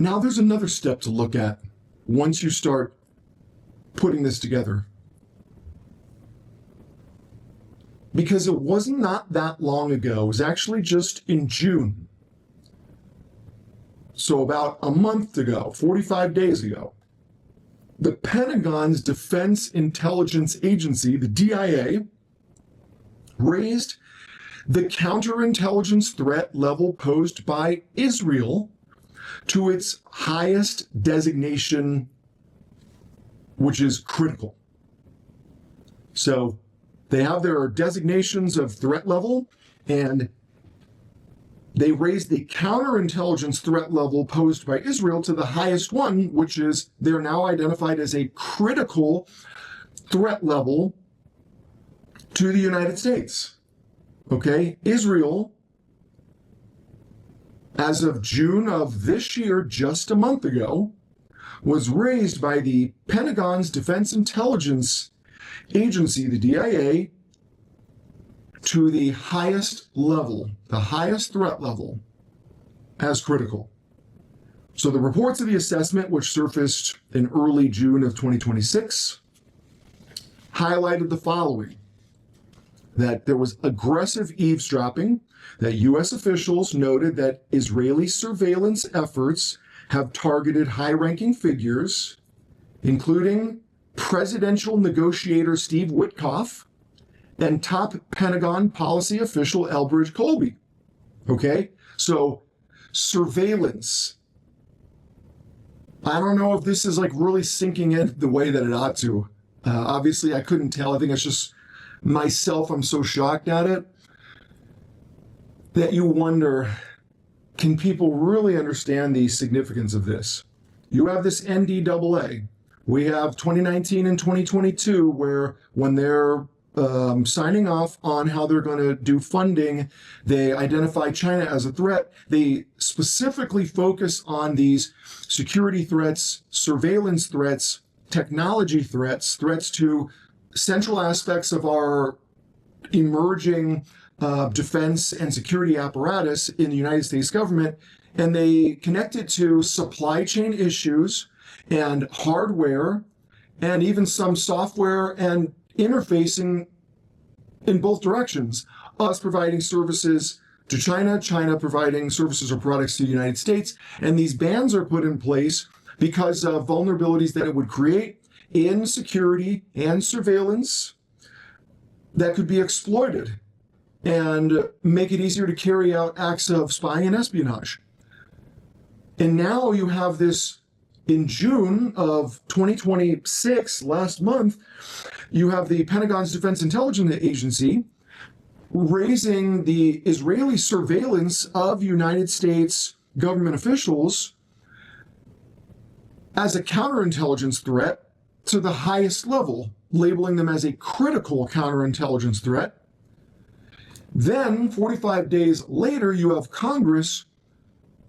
now there's another step to look at once you start putting this together. Because it was not that long ago, it was actually just in June. So about a month ago, 45 days ago, the Pentagon's Defense Intelligence Agency, the DIA, raised the counterintelligence threat level posed by Israel to its highest designation, which is critical. So they have their designations of threat level, and they raised the counterintelligence threat level posed by Israel to the highest one, which is they're now identified as a critical threat level to the United States. Okay, Israel, as of June of this year, just a month ago, was raised by the Pentagon's Defense Intelligence Agency, the DIA, to the highest level, the highest threat level, as critical. So the reports of the assessment, which surfaced in early June of 2026, highlighted the following: that there was aggressive eavesdropping, that U.S. officials noted that Israeli surveillance efforts have targeted high-ranking figures, including presidential negotiator Steve Witkoff and top Pentagon policy official Elbridge Colby. Okay, so surveillance. I don't know if this is like really sinking in the way that it ought to. Obviously, I couldn't tell. I think it's just myself, I'm so shocked at it that you wonder, can people really understand the significance of this? You have this NDAA. We have 2019 and 2022 where when they're signing off on how they're going to do funding, they identify China as a threat. They specifically focus on these security threats, surveillance threats, technology threats, threats to central aspects of our emerging defense and security apparatus in the United States government, and they connect it to supply chain issues and hardware and even some software and interfacing in both directions. Us providing services to China, China providing services or products to the United States, and these bans are put in place because of vulnerabilities that it would create in security and surveillance that could be exploited and make it easier to carry out acts of spying and espionage. And now you have this in June of 2026, last month, you have the Pentagon's Defense Intelligence Agency raising the Israeli surveillance of United States government officials as a counterintelligence threat to the highest level, labeling them as a critical counterintelligence threat. Then, 45 days later, you have Congress,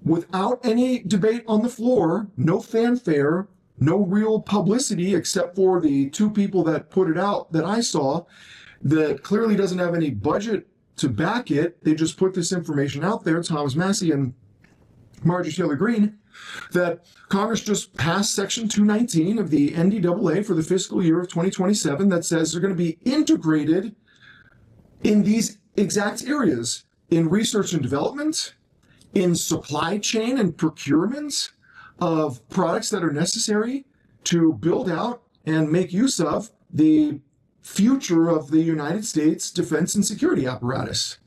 without any debate on the floor, no fanfare, no real publicity except for the two people that put it out that I saw, that clearly doesn't have any budget to back it. They just put this information out there, Thomas Massie and Marjorie Taylor Greene, that Congress just passed Section 219 of the NDAA for the fiscal year of 2027 that says they're going to be integrated in these exact areas, in research and development, in supply chain and procurement of products that are necessary to build out and make use of the future of the United States defense and security apparatus.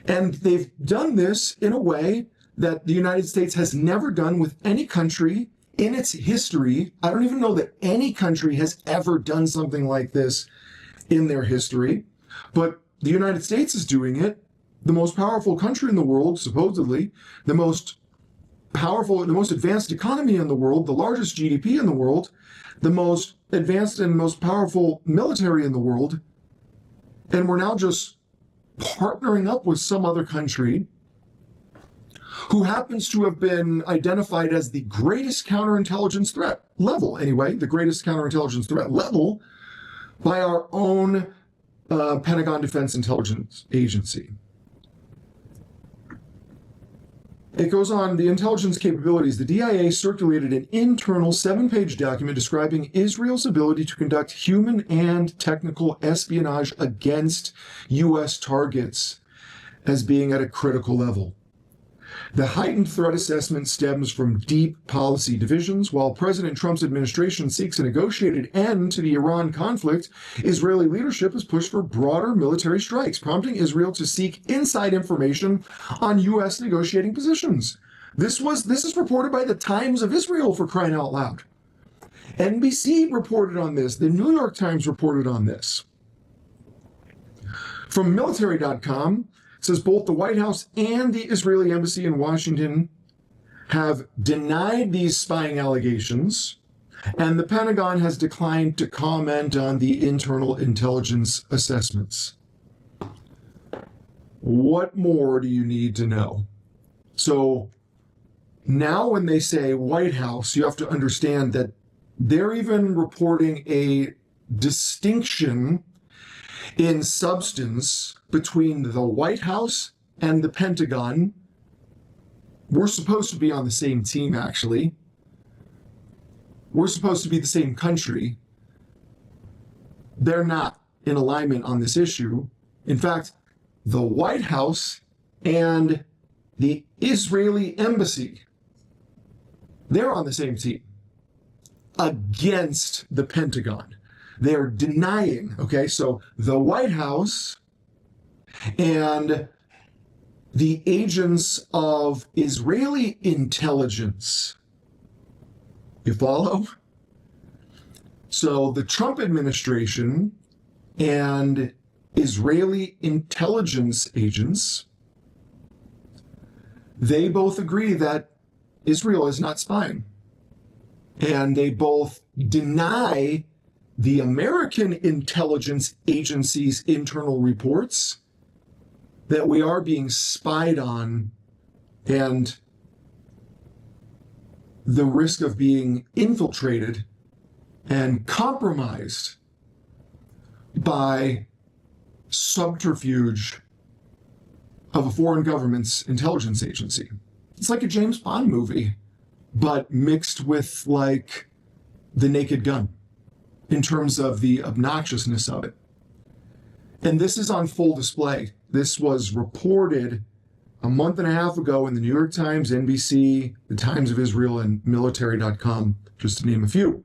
And they've done this in a way that the United States has never done with any country in its history. I don't even know that any country has ever done something like this in their history, but the United States is doing it. The most powerful country in the world, supposedly, the most powerful, the most advanced economy in the world, the largest GDP in the world, the most advanced and most powerful military in the world. And we're now just partnering up with some other country who happens to have been identified as the greatest counterintelligence threat level, anyway, the greatest counterintelligence threat level by our own Pentagon Defense Intelligence Agency. It goes on, the intelligence capabilities. The DIA circulated an internal 7-page document describing Israel's ability to conduct human and technical espionage against U.S. targets as being at a critical level. The heightened threat assessment stems from deep policy divisions. While President Trump's administration seeks a negotiated end to the Iran conflict, Israeli leadership has pushed for broader military strikes, prompting Israel to seek inside information on U.S. negotiating positions. This is reported by the Times of Israel, for crying out loud. NBC reported on this. The New York Times reported on this. From military.com, says both the White House and the Israeli embassy in Washington have denied these spying allegations, and the Pentagon has declined to comment on the internal intelligence assessments. What more do you need to know? So now when they say White House, you have to understand that they're even reporting a distinction in substance between the White House and the Pentagon. We're supposed to be on the same team, actually. We're supposed to be the same country. They're not in alignment on this issue. In fact, the White House and the Israeli embassy, they're on the same team against the Pentagon. They're denying, okay? So the White House and the agents of Israeli intelligence. You follow? So the Trump administration and Israeli intelligence agents, they both agree that Israel is not spying. And they both deny the American intelligence agency's internal reports that we are being spied on and the risk of being infiltrated and compromised by subterfuge of a foreign government's intelligence agency. It's like a James Bond movie, but mixed with like The Naked Gun in terms of the obnoxiousness of it. And this is on full display. This was reported a month and a half ago in the New York Times, NBC, the Times of Israel, and military.com, just to name a few.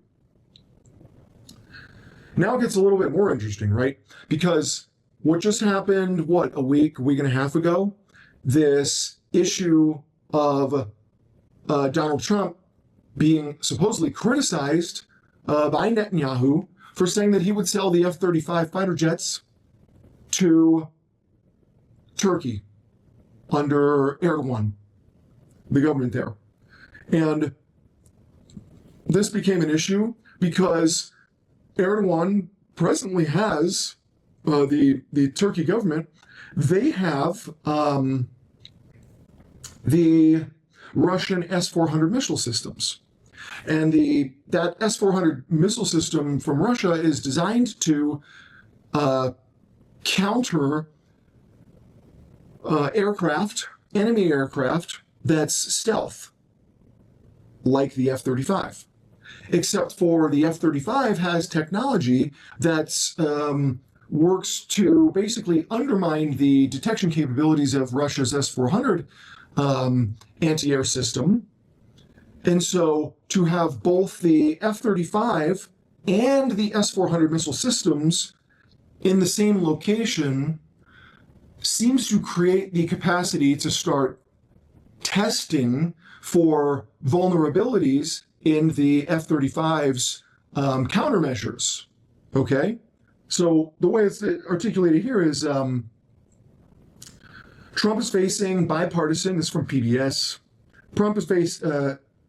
Now it gets a little bit more interesting, right? Because what just happened, a week and a half ago, this issue of Donald Trump being supposedly criticized by Netanyahu for saying that he would sell the F-35 fighter jets to Turkey under Erdogan, the government there. And this became an issue because Erdogan presently has, the Turkey government, they have the Russian S-400 missile systems. And that S-400 missile system from Russia is designed to counter enemy aircraft that's stealth, like the F-35. Except for the F-35 has technology that works to basically undermine the detection capabilities of Russia's S-400 anti-air system. And so to have both the F-35 and the S-400 missile systems in the same location seems to create the capacity to start testing for vulnerabilities in the F-35's countermeasures. Okay? So the way it's articulated here is Trump is facing bipartisan, this is from PBS, Trump is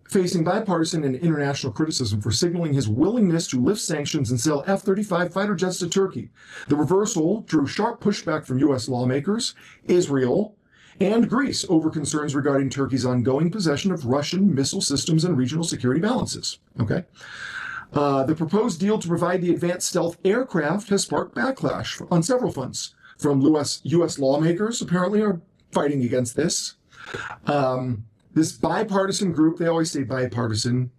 facing bipartisan and international criticism for signaling his willingness to lift sanctions and sell F-35 fighter jets to Turkey. The reversal drew sharp pushback from U.S. lawmakers, Israel, and Greece over concerns regarding Turkey's ongoing possession of Russian missile systems and regional security balances. Okay. The proposed deal to provide the advanced stealth aircraft has sparked backlash on several fronts. From U.S. lawmakers apparently are fighting against this. this bipartisan group, they always say bipartisan,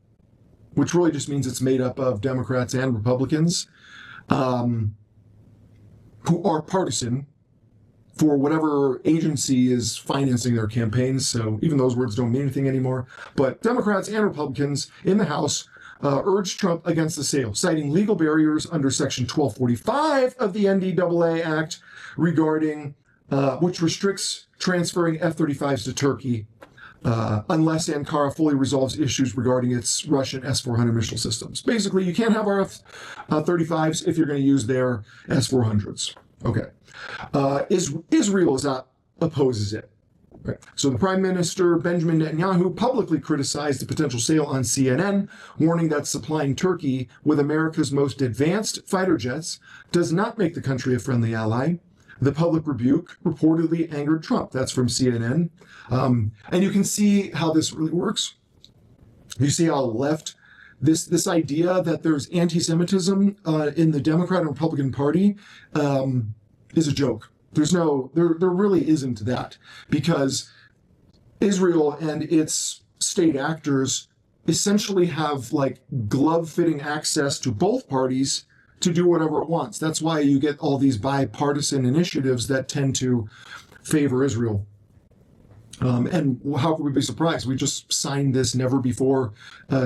which really just means it's made up of Democrats and Republicans, who are partisan for whatever agency is financing their campaigns. So even those words don't mean anything anymore. But Democrats and Republicans in the House urged Trump against the sale, citing legal barriers under Section 1245 of the NDAA Act regarding, which restricts transferring F-35s to Turkey unless Ankara fully resolves issues regarding its Russian S-400 missile systems. Basically, you can't have our F-35s if you're going to use their S-400s. Okay. Israel opposes it. Right. So the Prime Minister, Benjamin Netanyahu, publicly criticized the potential sale on CNN, warning that supplying Turkey with America's most advanced fighter jets does not make the country a friendly ally. The public rebuke reportedly angered Trump. That's from CNN. And you can see how this really works. You see how left this idea that there's anti-Semitism in the Democrat and Republican Party is a joke. There really isn't that, because Israel and its state actors essentially have like glove-fitting access to both parties to do whatever it wants. That's why you get all these bipartisan initiatives that tend to favor Israel. And how could we be surprised? We just signed this never before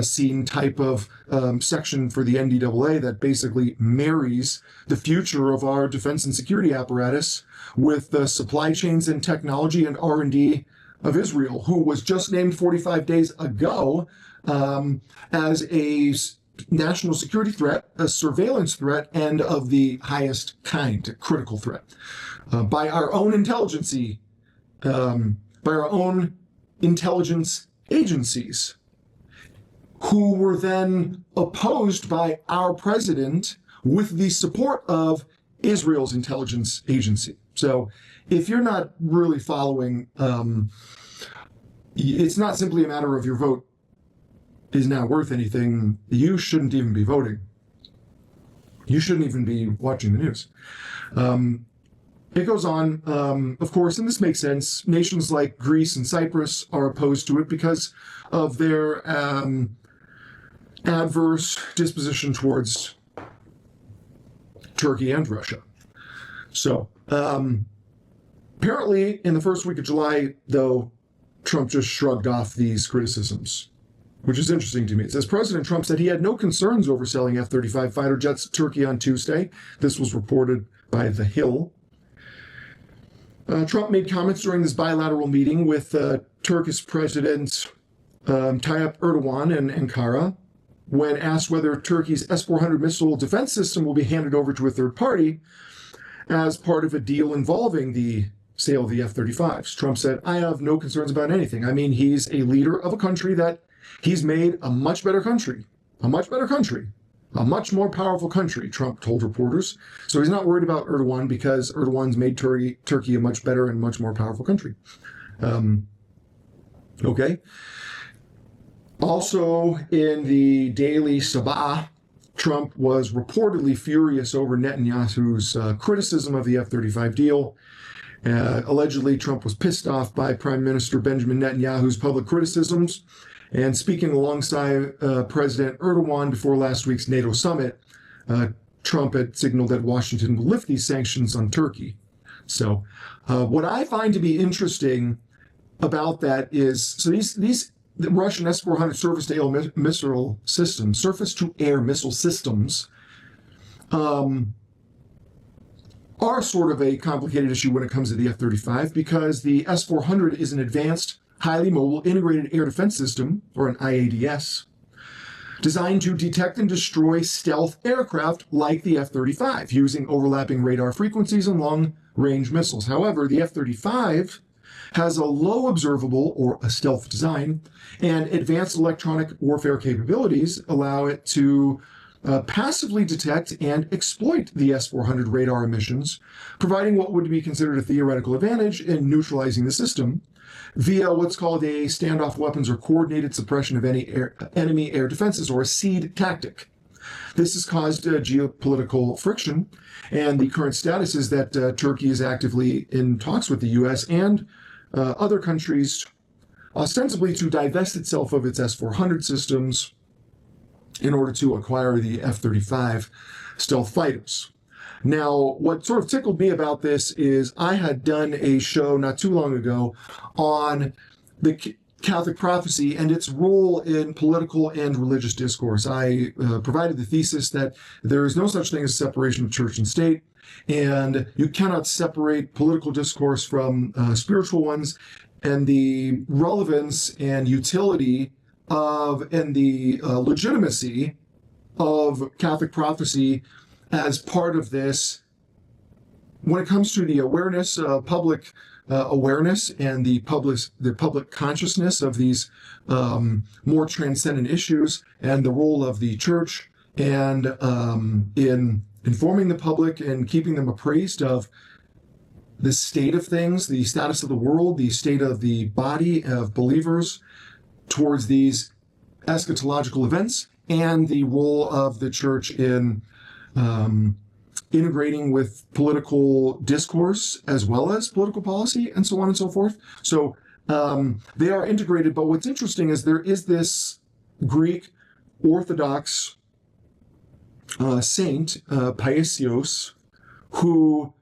seen type of section for the NDAA that basically marries the future of our defense and security apparatus with the supply chains and technology and R&D of Israel, who was just named 45 days ago as a national security threat, a surveillance threat, and of the highest kind, a critical threat, by our own by our own intelligence agencies, who were then opposed by our president with the support of Israel's intelligence agency. So if you're not really following, it's not simply a matter of your vote is not worth anything. You shouldn't even be voting. You shouldn't even be watching the news. It goes on, of course, and this makes sense. Nations like Greece and Cyprus are opposed to it because of their adverse disposition towards Turkey and Russia. So, apparently, in the first week of July, though, Trump just shrugged off these criticisms, which is interesting to me. It says President Trump said he had no concerns over selling F-35 fighter jets to Turkey on Tuesday. This was reported by The Hill. Trump made comments during this bilateral meeting with Turkish President Tayyip Erdogan in Ankara. When asked whether Turkey's S-400 missile defense system will be handed over to a third party as part of a deal involving the sale of the F-35s, Trump said, I have no concerns about anything. I mean, he's a leader of a country that he's made a much better country, a much more powerful country, Trump told reporters. So he's not worried about Erdogan because Erdogan's made Turkey a much better and much more powerful country. Okay. Also, in the Daily Sabah, Trump was reportedly furious over Netanyahu's criticism of the F-35 deal. Allegedly, Trump was pissed off by Prime Minister Benjamin Netanyahu's public criticisms. And speaking alongside President Erdogan before last week's NATO summit, Trump had signaled that Washington will lift these sanctions on Turkey. So what I find to be interesting about that is, so the Russian S-400 surface-to-air missile systems, are sort of a complicated issue when it comes to the F-35 because the S-400 is an advanced, highly mobile integrated air defense system, or an IADS, designed to detect and destroy stealth aircraft like the F-35, using overlapping radar frequencies and long-range missiles. However, the F-35 has a low observable, or a stealth design, and advanced electronic warfare capabilities allow it to passively detect and exploit the S-400 radar emissions, providing what would be considered a theoretical advantage in neutralizing the system via what's called a standoff weapons or coordinated suppression of any enemy air defenses, or a SEAD tactic. This has caused geopolitical friction, and the current status is that Turkey is actively in talks with the U.S. and other countries ostensibly to divest itself of its S-400 systems in order to acquire the F-35 stealth fighters. Now, what sort of tickled me about this is I had done a show not too long ago on the Catholic prophecy and its role in political and religious discourse. I provided the thesis that there is no such thing as separation of church and state, and you cannot separate political discourse from spiritual ones, and the relevance and utility of and the legitimacy of Catholic prophecy as part of this when it comes to the awareness, public awareness and the public consciousness of these more transcendent issues, and the role of the church and in informing the public and keeping them appraised of the state of things, the status of the world, the state of the body of believers towards these eschatological events, and the role of the church in integrating with political discourse as well as political policy, and so on and so forth. So they are integrated, but what's interesting is there is this Greek Orthodox saint, Paisios, who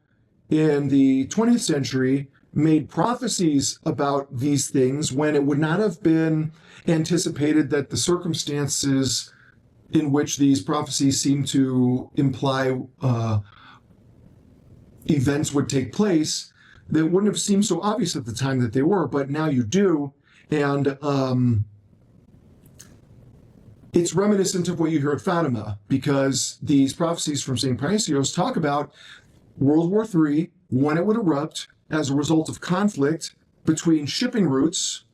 in the 20th century made prophecies about these things when it would not have been anticipated that the circumstances in which these prophecies seem to imply events would take place, that wouldn't have seemed so obvious at the time that they were, but now you do. And it's reminiscent of what you hear at Fatima, because these prophecies from St. Paisios talk about World War III, when it would erupt as a result of conflict between shipping routes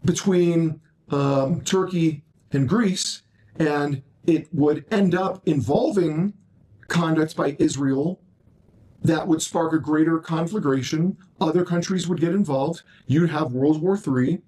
between Turkey and Greece, and it would end up involving conducts by Israel that would spark a greater conflagration. Other countries would get involved. You'd have World War III,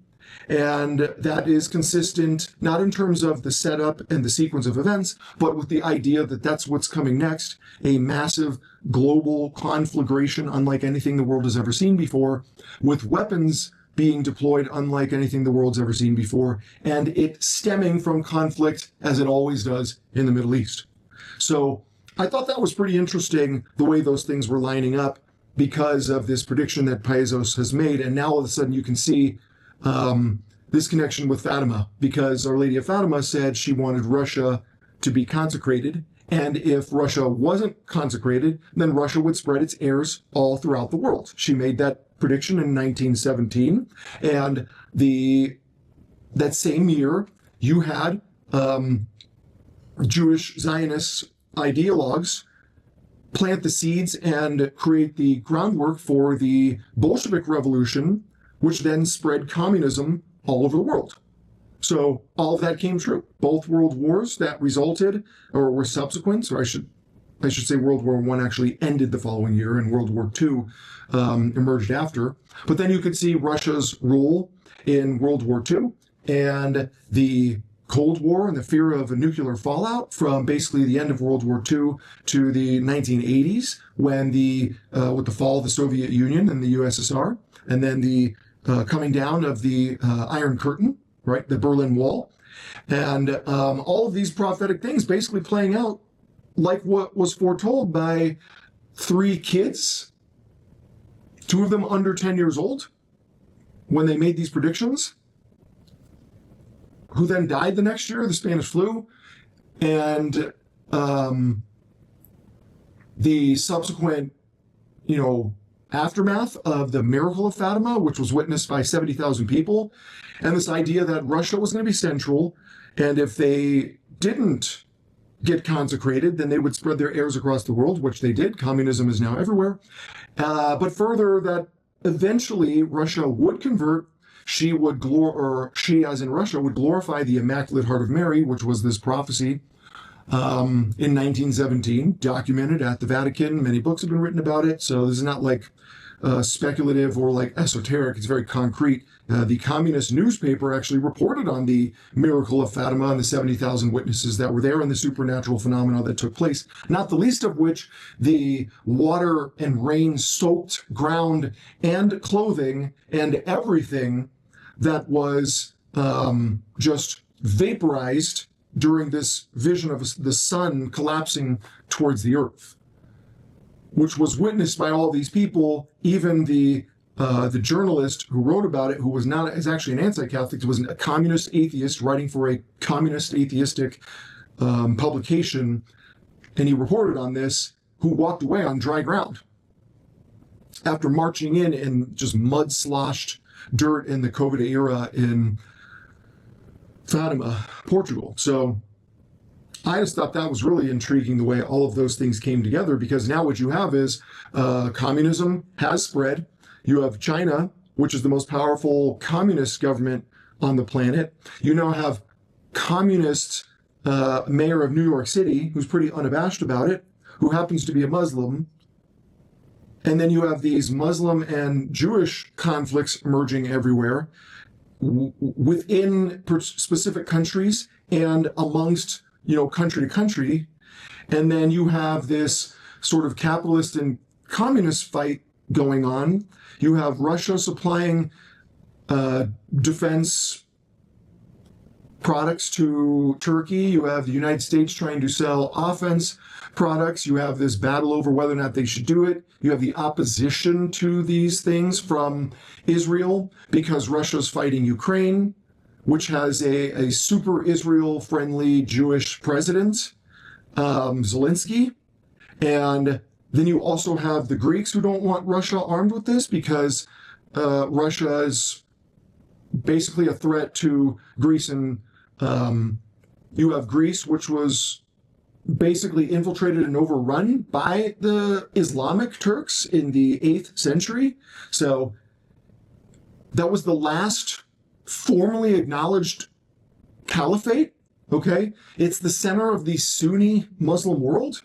and that is consistent not in terms of the setup and the sequence of events, but with the idea that that's what's coming next, a massive global conflagration unlike anything the world has ever seen before, with weapons being deployed unlike anything the world's ever seen before, and it stemming from conflict as it always does in the Middle East. So I thought that was pretty interesting, the way those things were lining up because of this prediction that Paisios has made. And now all of a sudden you can see this connection with Fatima, because Our Lady of Fatima said she wanted Russia to be consecrated. And if Russia wasn't consecrated, then Russia would spread its heirs all throughout the world. She made that prediction in 1917. And that same year, you had Jewish Zionist ideologues plant the seeds and create the groundwork for the Bolshevik Revolution, which then spread communism all over the world. So all of that came true. Both world wars that resulted or were subsequent, or I should say World War I actually ended the following year and World War II emerged after. But then you could see Russia's role in World War II and the Cold War and the fear of a nuclear fallout from basically the end of World War II to the 1980s, when with the fall of the Soviet Union and the USSR, and then the coming down of the Iron Curtain, right, the Berlin Wall, and all of these prophetic things basically playing out like what was foretold by 3 kids, 2 of them under 10 years old, when they made these predictions, who then died the next year, the Spanish flu, and the subsequent, aftermath of the miracle of Fatima, which was witnessed by 70,000 people, and this idea that Russia was going to be central, and if they didn't get consecrated, then they would spread their heirs across the world, which they did. Communism is now everywhere. But further, that eventually Russia would convert. She, as in Russia, would glorify the Immaculate Heart of Mary, which was this prophecy in 1917, documented at the Vatican. Many books have been written about it, so this is not like speculative or like esoteric. It's very concrete. The communist newspaper actually reported on the miracle of Fatima and the 70,000 witnesses that were there and the supernatural phenomena that took place, not the least of which the water and rain soaked ground and clothing and everything that was just vaporized during this vision of the sun collapsing towards the earth, which was witnessed by all these people, even the journalist who wrote about it, who was not is actually an anti-Catholic, was a communist atheist writing for a communist atheistic publication, and he reported on this, who walked away on dry ground after marching in just mud-sloshed dirt in the COVID era in Fatima, Portugal. So I just thought that was really intriguing, the way all of those things came together, because now what you have is communism has spread. You have China, which is the most powerful communist government on the planet. You now have communist mayor of New York City, who's pretty unabashed about it, who happens to be a Muslim. And then you have these Muslim and Jewish conflicts emerging everywhere within specific countries and amongst, country to country. And then you have this sort of capitalist and communist fight going on. You have Russia supplying defense products to Turkey. You have the United States trying to sell offense products. You have this battle over whether or not they should do it. You have the opposition to these things from Israel because Russia's fighting Ukraine, which has a super Israel-friendly Jewish president, Zelensky. And then you also have the Greeks who don't want Russia armed with this because Russia is basically a threat to Greece. And you have Greece, which was basically infiltrated and overrun by the Islamic Turks in the 8th century. So that was the last formally acknowledged caliphate, okay? It's the center of the Sunni Muslim world.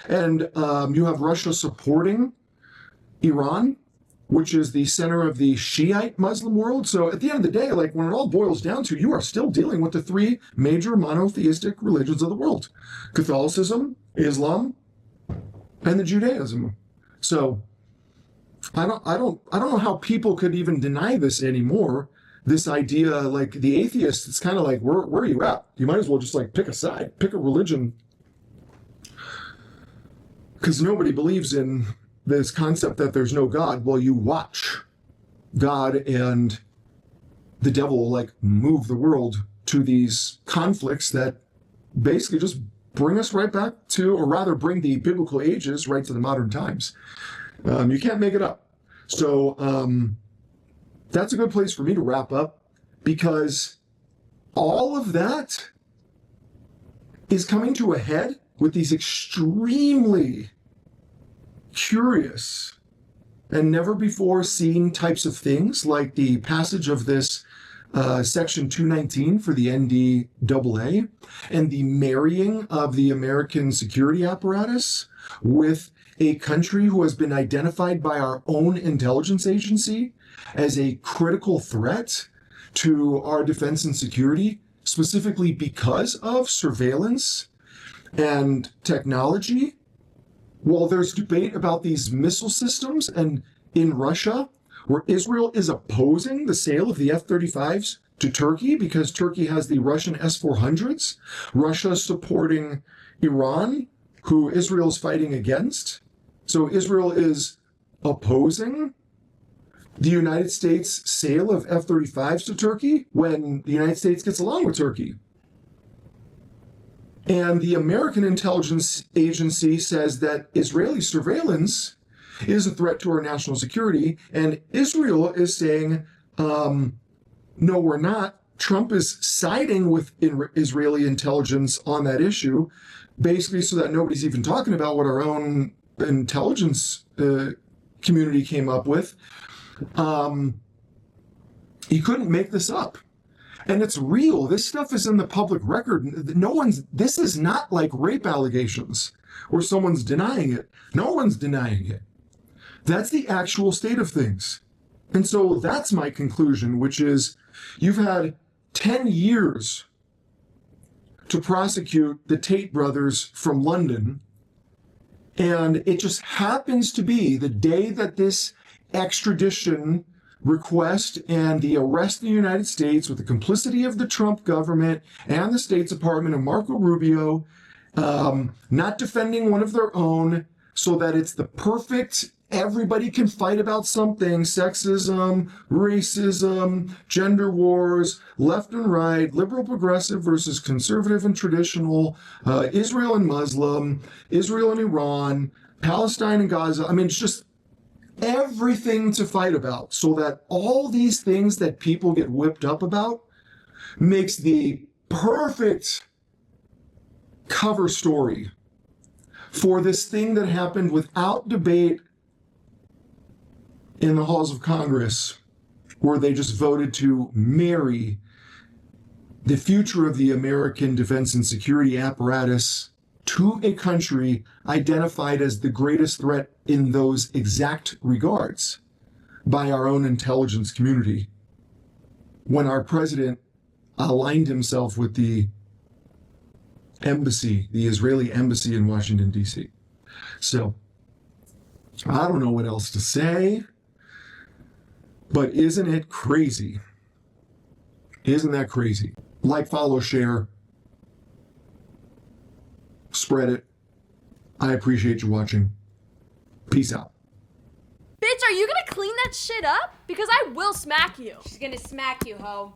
And you have Russia supporting Iran, which is the center of the Shiite Muslim world. So at the end of the day, like when it all boils down to, you are still dealing with the three major monotheistic religions of the world: Catholicism, Islam, and the Judaism. So I don't know how people could even deny this anymore. This idea, like the atheists, it's kind of like, where are you at? You might as well just like pick a side, pick a religion, because nobody believes in this concept that there's no God. Well, you watch God and the devil like move the world to these conflicts that basically just bring us right back to, or rather bring the biblical ages right to the modern times. You can't make it up. So that's a good place for me to wrap up, because all of that is coming to a head with these extremely curious and never before seen types of things, like the passage of this Section 219 for the NDAA and the marrying of the American security apparatus with a country who has been identified by our own intelligence agency as a critical threat to our defense and security, specifically because of surveillance and technology. Well, there's debate about these missile systems, and in Russia, where Israel is opposing the sale of the F-35s to Turkey because Turkey has the Russian S-400s. Russia supporting Iran, who Israel is fighting against. So Israel is opposing the United States sale of F-35s to Turkey when the United States gets along with Turkey. And the American intelligence agency says that Israeli surveillance is a threat to our national security. And Israel is saying, no, we're not. Trump is siding with Israeli intelligence on that issue, basically so that nobody's even talking about what our own intelligence community came up with. He couldn't make this up. And it's real. This stuff is in the public record. This is not like rape allegations where someone's denying it. No one's denying it. That's the actual state of things. And so that's my conclusion, which is you've had 10 years to prosecute the Tate brothers from London. And it just happens to be the day that this extradition request and the arrest in the United States with the complicity of the Trump government and the State Department and Marco Rubio, not defending one of their own, so that it's the perfect, everybody can fight about something, sexism, racism, gender wars, left and right, liberal progressive versus conservative and traditional, Israel and Muslim, Israel and Iran, Palestine and Gaza. I mean, it's just everything to fight about, so that all these things that people get whipped up about makes the perfect cover story for this thing that happened without debate in the halls of Congress, where they just voted to marry the future of the American defense and security apparatus to a country identified as the greatest threat in those exact regards by our own intelligence community, when our president aligned himself with the embassy, the Israeli embassy in Washington, D.C. So, I don't know what else to say, but isn't it crazy? Isn't that crazy? Like, follow, share, spread it. I appreciate you watching. Peace out. Bitch, are you gonna clean that shit up? Because I will smack you. She's gonna smack you, ho.